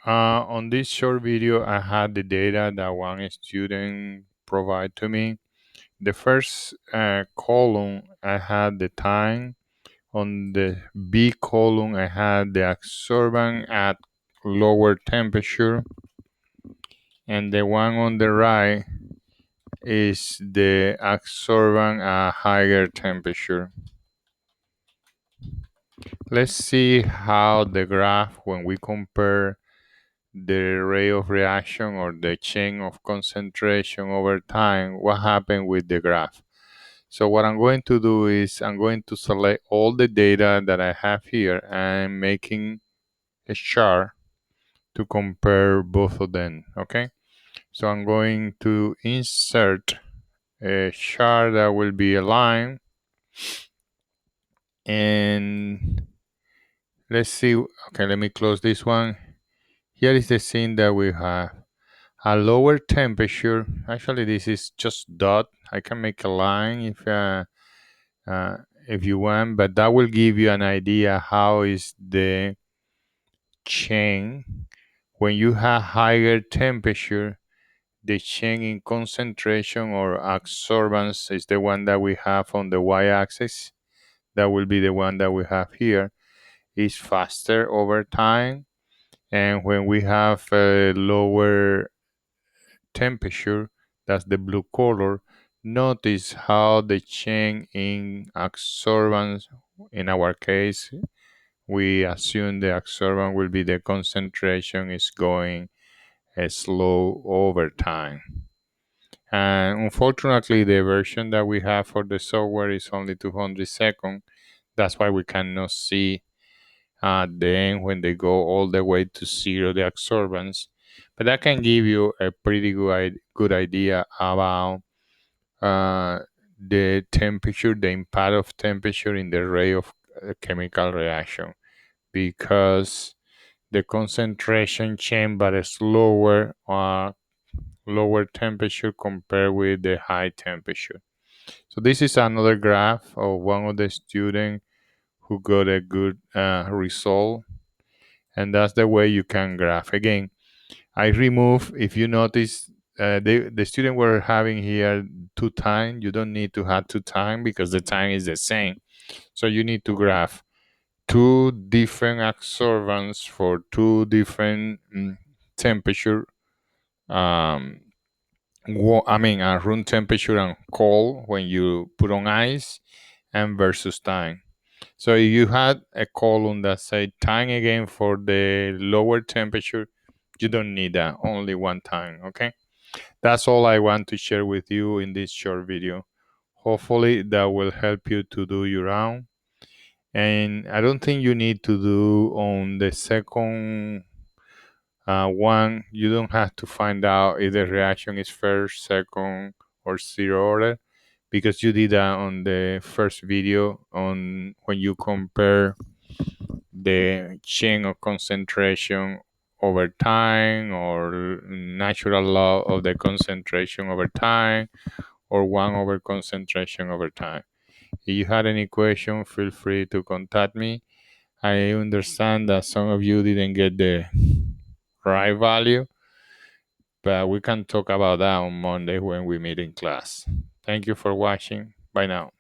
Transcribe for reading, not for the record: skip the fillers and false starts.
On this short video, I had the data that one student provided to me. The first column, I had the time. On the B column, I had the absorbance at lower temperature. And the one on the right is the absorbance at higher temperature. Let's see how the graph, when we compare the rate of reaction or the chain of concentration over time, what happened with the graph. So what I'm going to do is I'm going to select all the data that I have here and making a chart to compare both of them, okay? So I'm going to insert a chart that will be aligned, and let's see. Okay, let me close this one. Here is the scene that we have. A lower temperature, actually this is just dot. I can make a line if you want, but that will give you an idea how is the chain. When you have higher temperature, the change in concentration or absorbance is the one that we have on the y-axis. That will be the one that we have here. Is faster over time, and when we have a lower temperature, that's the blue color, notice how the change in absorbance, in our case, we assume the absorbance will be the concentration is going slow over time. And unfortunately, the version that we have for the software is only 200 seconds. That's why we cannot see at the end when they go all the way to zero the absorbance. But that can give you a pretty good idea about the temperature, the impact of temperature in the rate of chemical reaction, because the concentration change but is lower temperature compared with the high temperature. So this is another graph of one of the students who got a good result, and that's the way you can graph. Again, I remove, if you notice, the student were having here 2 time. You don't need to have 2 time because the time is the same. So you need to graph 2 different absorbance for 2 different temperature. Room temperature and cold when you put on ice, and versus time. So if you had a column that say time again for the lower temperature, you don't need that, only 1 time, okay? That's all I want to share with you in this short video. Hopefully that will help you to do your own. And I don't think you need to do on the second one. You don't have to find out if the reaction is first, second, or zero order, because you did that on the first video on when you compare the chain of concentration over time, or natural law of the concentration over time, or 1 over concentration over time. If you had any question, feel free to contact me. I understand that some of you didn't get the right value, but we can talk about that on Monday when we meet in class. Thank you for watching. Bye now.